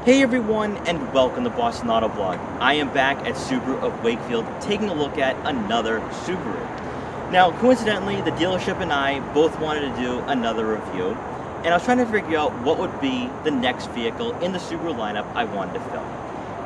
Hey everyone, and welcome to Boston Auto Blog. I am back at Subaru of Wakefield taking a look at another Subaru. Now, coincidentally, the dealership and I both wanted to do another review, and I was trying to figure out what would be the next vehicle in the Subaru lineup I wanted to film.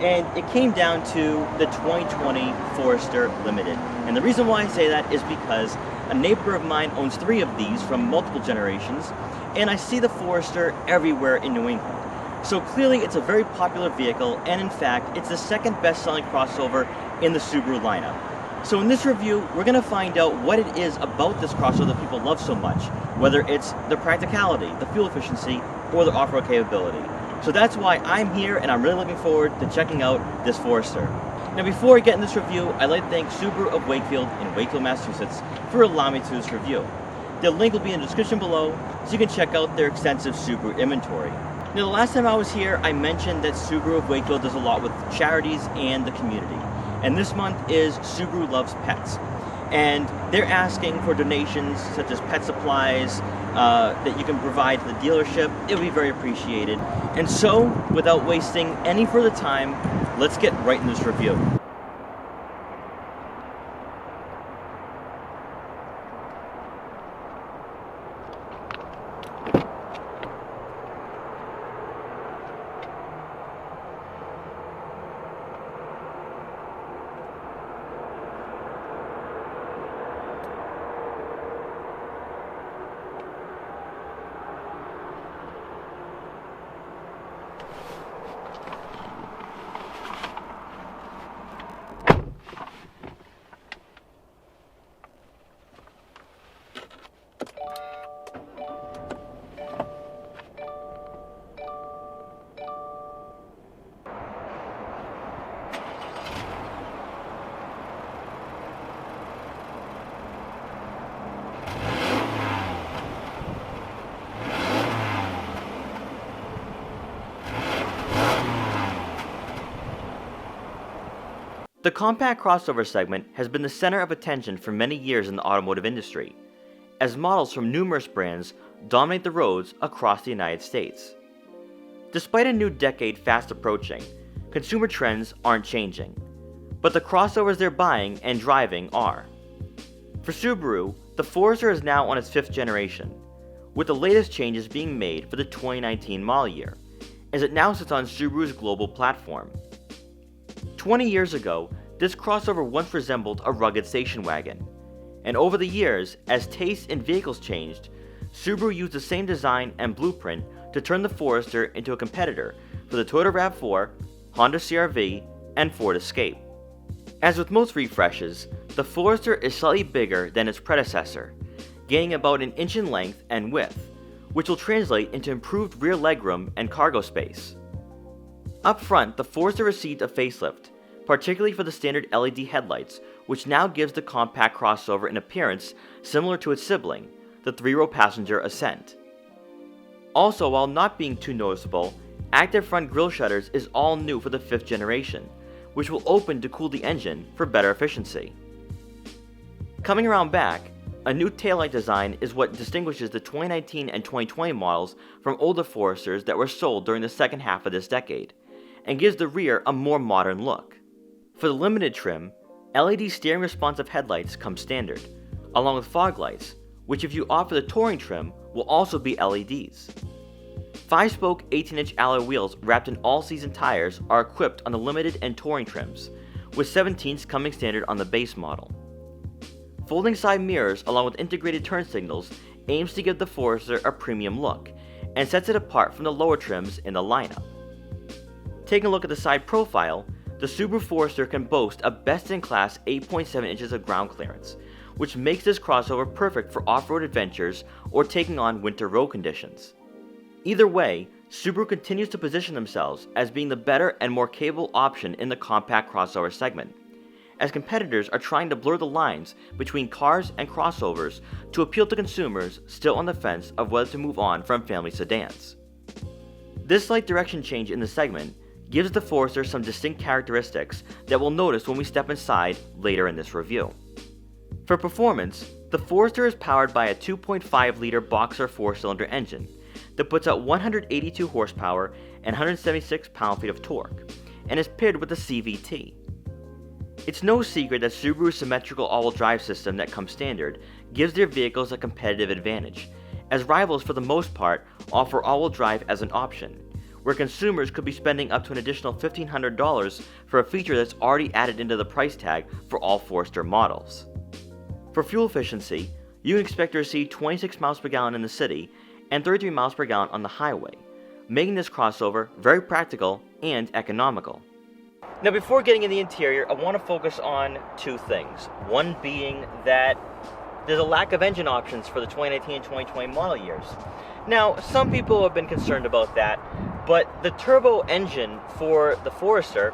And it came down to the 2020 Forester Limited. And the reason why I say that is because a neighbor of mine owns 3 of these from multiple generations, and I see the Forester everywhere in New England. So clearly it's a very popular vehicle, and in fact, it's the second best-selling crossover in the Subaru lineup. So in this review, we're going to find out what it is about this crossover that people love so much, whether it's the practicality, the fuel efficiency, or the off-road capability. So that's why I'm here, and I'm really looking forward to checking out this Forester. Now before I get in this review, I'd like to thank Subaru of Wakefield in Wakefield, Massachusetts for allowing me to do this review. The link will be in the description below, so you can check out their extensive Subaru inventory. Now, the last time I was here, I mentioned that Subaru of Wakefield does a lot with charities and the community. And this month is Subaru Loves Pets. And they're asking for donations such as pet supplies that you can provide to the dealership. It would be very appreciated. And so, without wasting any further time, let's get right in this review. The compact crossover segment has been the center of attention for many years in the automotive industry, as models from numerous brands dominate the roads across the United States. Despite a new decade fast approaching, consumer trends aren't changing, but the crossovers they're buying and driving are. For Subaru, the Forester is now on its 5th generation, with the latest changes being made for the 2019 model year, as it now sits on Subaru's global platform. 20 years ago, this crossover once resembled a rugged station wagon, and over the years, as tastes in vehicles changed, Subaru used the same design and blueprint to turn the Forester into a competitor for the Toyota RAV4, Honda CR-V, and Ford Escape. As with most refreshes, the Forester is slightly bigger than its predecessor, gaining about an inch in length and width, which will translate into improved rear legroom and cargo space. Up front, the Forester received a facelift, particularly for the standard LED headlights, which now gives the compact crossover an appearance similar to its sibling, the 3-row passenger Ascent. Also, while not being too noticeable, active front grille shutters is all new for the 5th generation, which will open to cool the engine for better efficiency. Coming around back, a new taillight design is what distinguishes the 2019 and 2020 models from older Foresters that were sold during the second half of this decade, and gives the rear a more modern look. For the limited trim, LED steering responsive headlights come standard, along with fog lights, which if you opt for the touring trim will also be LEDs. 5-spoke 18-inch alloy wheels wrapped in all-season tires are equipped on the limited and touring trims, with 17s coming standard on the base model. Folding side mirrors along with integrated turn signals aims to give the Forester a premium look, and sets it apart from the lower trims in the lineup. Taking a look at the side profile, the Subaru Forester can boast a best-in-class 8.7 inches of ground clearance, which makes this crossover perfect for off-road adventures or taking on winter road conditions. Either way, Subaru continues to position themselves as being the better and more capable option in the compact crossover segment, as competitors are trying to blur the lines between cars and crossovers to appeal to consumers still on the fence of whether to move on from family sedans. This slight direction change in the segment gives the Forester some distinct characteristics that we'll notice when we step inside later in this review. For performance, the Forester is powered by a 2.5-liter Boxer 4-cylinder engine that puts out 182 horsepower and 176 pound-feet of torque, and is paired with a CVT. It's no secret that Subaru's symmetrical all-wheel drive system that comes standard gives their vehicles a competitive advantage, as rivals for the most part offer all-wheel drive as an option, where consumers could be spending up to an additional $1,500 for a feature that's already added into the price tag for all Forester models. For fuel efficiency, you can expect to receive 26 miles per gallon in the city and 33 miles per gallon on the highway, making this crossover very practical and economical. Now, before getting in the interior, I want to focus on two things. One being that there's a lack of engine options for the 2019 and 2020 model years. Now, some people have been concerned about that, but the turbo engine for the Forester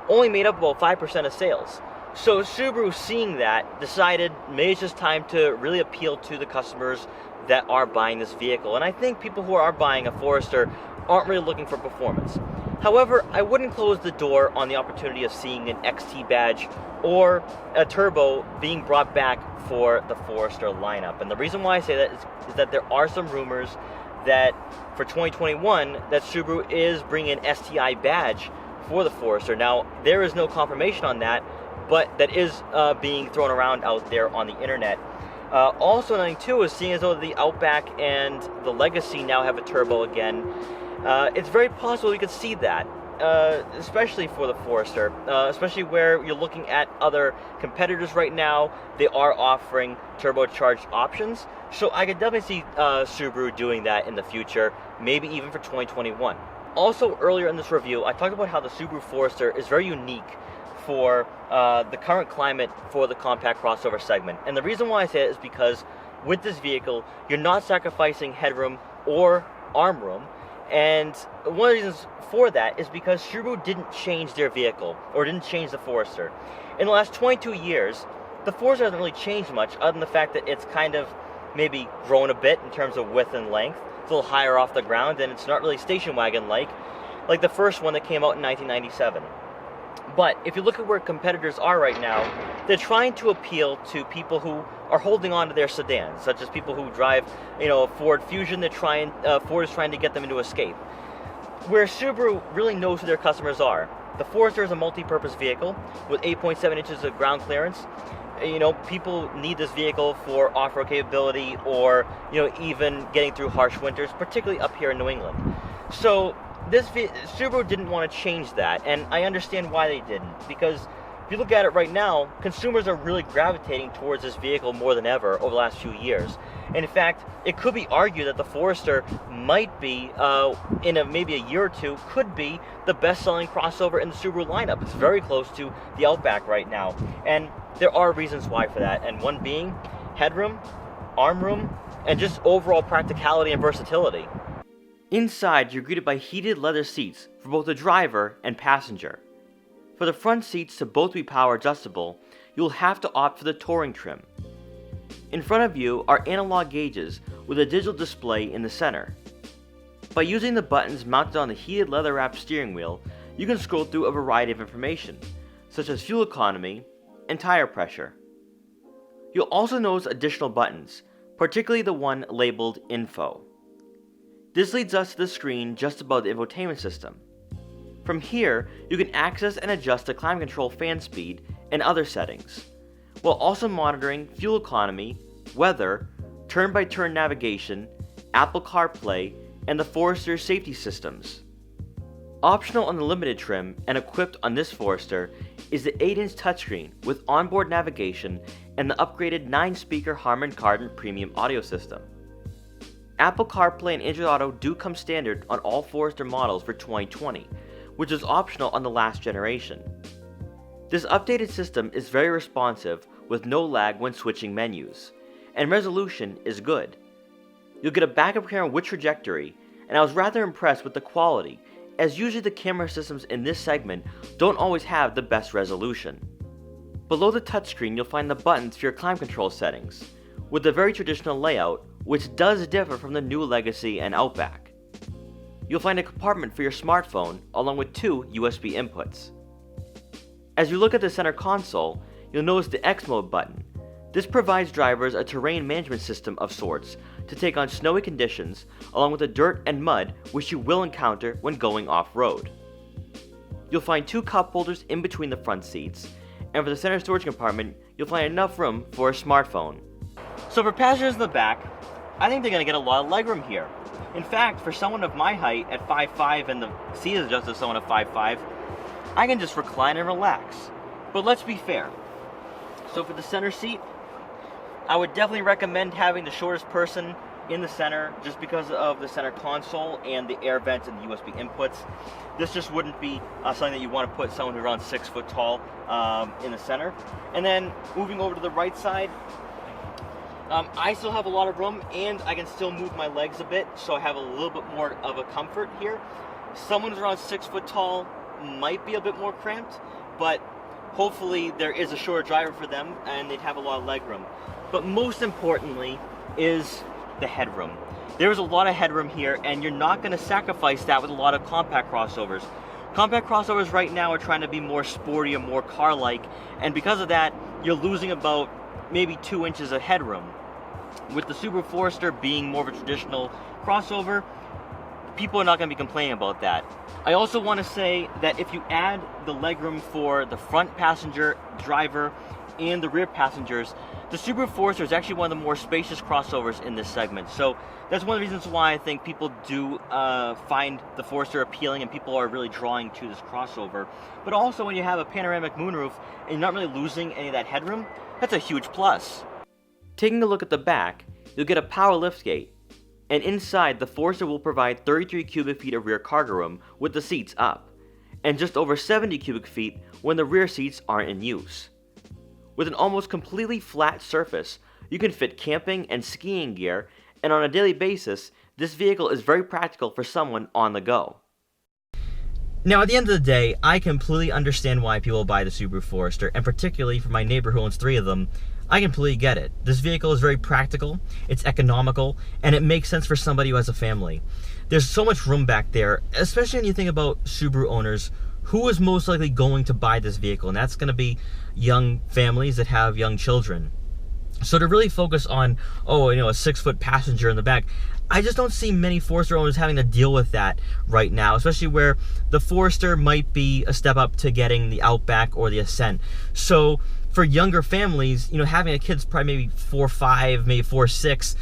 only made up about 5% of sales. So Subaru, seeing that, decided maybe it's just time to really appeal to the customers that are buying this vehicle. And I think people who are buying a Forester aren't really looking for performance. However, I wouldn't close the door on the opportunity of seeing an XT badge or a turbo being brought back for the Forester lineup. And the reason why I say that is that there are some rumors that for 2021 that Subaru is bringing an STI badge for the Forester. Now, there is no confirmation on that, but that is being thrown around out there on the internet. Also, another thing too is seeing as though the Outback and the Legacy now have a turbo again. It's very possible we could see that, especially for the Forester, especially where you're looking at other competitors right now. They are offering turbocharged options, so I could definitely see Subaru doing that in the future, maybe even for 2021. Also, earlier in this review, I talked about how the Subaru Forester is very unique for the current climate for the compact crossover segment. And the reason why I say it is because with this vehicle, you're not sacrificing headroom or arm room. And one of the reasons for that is because Subaru didn't change their vehicle, or didn't change the Forester. In the last 22 years, the Forester hasn't really changed much, other than the fact that it's kind of maybe grown a bit in terms of width and length. It's a little higher off the ground, and it's not really station wagon-like, like the first one that came out in 1997. But if you look at where competitors are right now, they're trying to appeal to people who are holding on to their sedans, such as people who drive, a Ford Fusion. Ford is trying to get them into Escape. Where Subaru really knows who their customers are. The Forester is a multi-purpose vehicle with 8.7 inches of ground clearance. People need this vehicle for off-road capability, or even getting through harsh winters, particularly up here in New England. So Subaru didn't want to change that, and I understand why they didn't, because if you look at it right now, consumers are really gravitating towards this vehicle more than ever over the last few years. And in fact, it could be argued that the Forester might be, maybe a year or two, could be the best-selling crossover in the Subaru lineup. It's very close to the Outback right now, and there are reasons why for that, and one being headroom, arm room, and just overall practicality and versatility. Inside, you're greeted by heated leather seats for both the driver and passenger. For the front seats to both be power adjustable, you'll have to opt for the touring trim. In front of you are analog gauges with a digital display in the center. By using the buttons mounted on the heated leather wrapped steering wheel, you can scroll through a variety of information, such as fuel economy and tire pressure. You'll also notice additional buttons, particularly the one labeled Info. This leads us to the screen just above the infotainment system. From here, you can access and adjust the climate control fan speed and other settings, while also monitoring fuel economy, weather, turn-by-turn navigation, Apple CarPlay, and the Forester safety systems. Optional on the limited trim and equipped on this Forester is the 8-inch touchscreen with onboard navigation and the upgraded 9-speaker Harman Kardon premium audio system. Apple CarPlay and Android Auto do come standard on all Forester models for 2020, which is optional on the last generation. This updated system is very responsive with no lag when switching menus, and resolution is good. You'll get a backup camera with trajectory, and I was rather impressed with the quality, as usually the camera systems in this segment don't always have the best resolution. Below the touchscreen, you'll find the buttons for your climate control settings, with a very traditional layout, which does differ from the new Legacy and Outback. You'll find a compartment for your smartphone, along with 2 USB inputs. As you look at the center console, you'll notice the X Mode button. This provides drivers a terrain management system of sorts to take on snowy conditions, along with the dirt and mud which you will encounter when going off-road. You'll find 2 cup holders in between the front seats, and for the center storage compartment, you'll find enough room for a smartphone. So for passengers in the back, I think they're going to get a lot of legroom here. In fact, for someone of my height at 5'5", and the seat is adjusted to someone of 5'5", I can just recline and relax. But let's be fair. So for the center seat, I would definitely recommend having the shortest person in the center just because of the center console and the air vents and the USB inputs. This just wouldn't be something that you want to put someone who's around 6 foot tall in the center. And then moving over to the right side, I still have a lot of room and I can still move my legs a bit, so I have a little bit more of a comfort here. Someone who's around 6 foot tall might be a bit more cramped, but hopefully there is a shorter driver for them and they'd have a lot of leg room. But most importantly is the headroom. There's a lot of headroom here, and you're not going to sacrifice that with a lot of compact crossovers. Compact crossovers right now are trying to be more sporty and more car-like, and because of that, you're losing about maybe 2 inches of headroom. With the Subaru Forester being more of a traditional crossover, people are not going to be complaining about that. I also want to say that if you add the legroom for the front passenger, driver, and the rear passengers, the Subaru Forester is actually one of the more spacious crossovers in this segment. So that's one of the reasons why I think people do find the Forester appealing and people are really drawing to this crossover. But also when you have a panoramic moonroof and you're not really losing any of that headroom, that's a huge plus. Taking a look at the back, you'll get a power liftgate. And inside, the Forester will provide 33 cubic feet of rear cargo room with the seats up, and just over 70 cubic feet when the rear seats aren't in use. With an almost completely flat surface, you can fit camping and skiing gear, and on a daily basis, this vehicle is very practical for someone on the go. Now, at the end of the day, I completely understand why people buy the Subaru Forester, and particularly for my neighbor who owns 3 of them, I completely get it. This vehicle is very practical, it's economical, and it makes sense for somebody who has a family. There's so much room back there, especially when you think about Subaru owners. Who is most likely going to buy this vehicle? And that's going to be young families that have young children. So to really focus on, a 6-foot passenger in the back, I just don't see many Forester owners having to deal with that right now, especially where the Forester might be a step up to getting the Outback or the Ascent. So for younger families, having a kid's probably maybe 4'5", maybe 4'6",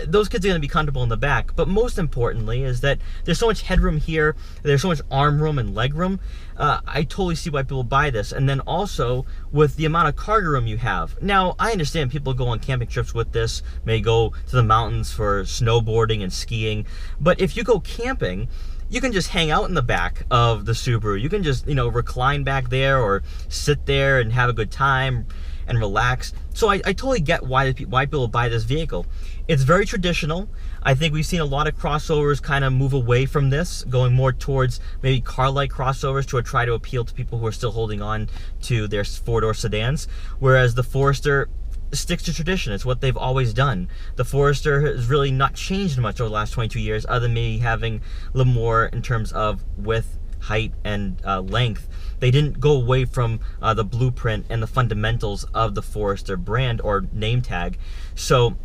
those kids are going to be comfortable in the back. But most importantly is that there's so much headroom here, there's so much arm room and leg room. I totally see why people buy this. And then also with the amount of cargo room you have. Now, I understand people go on camping trips with this, may go to the mountains for snowboarding and skiing. But if you go camping, you can just hang out in the back of the Subaru. You can just, recline back there or sit there and have a good time and relax. So I totally get why people buy this vehicle. It's very traditional. I think we've seen a lot of crossovers kind of move away from this, going more towards maybe car-like crossovers to try to appeal to people who are still holding on to their 4-door sedans, whereas the Forester sticks to tradition. It's what they've always done. The Forester has really not changed much over the last 22 years, other than maybe having a little more in terms of width, height, and length. They didn't go away from the blueprint and the fundamentals of the Forester brand or name tag. So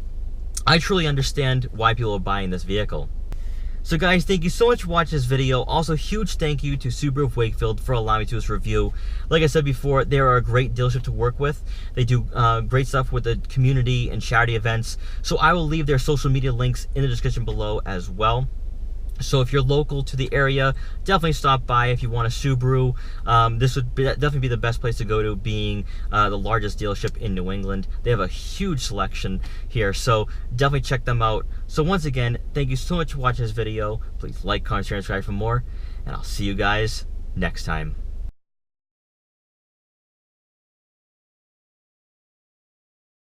I truly understand why people are buying this vehicle. So guys, thank you so much for watching this video. Also, huge thank you to Subaru of Wakefield for allowing me to do this review. Like I said before, they are a great dealership to work with. They do great stuff with the community and charity events. So I will leave their social media links in the description below as well. So if you're local to the area, definitely stop by if you want a Subaru. This would definitely be the best place to go to, being the largest dealership in New England. They have a huge selection here, so definitely check them out. So once again, thank you so much for watching this video. Please like, comment, share, and subscribe for more, and I'll see you guys next time.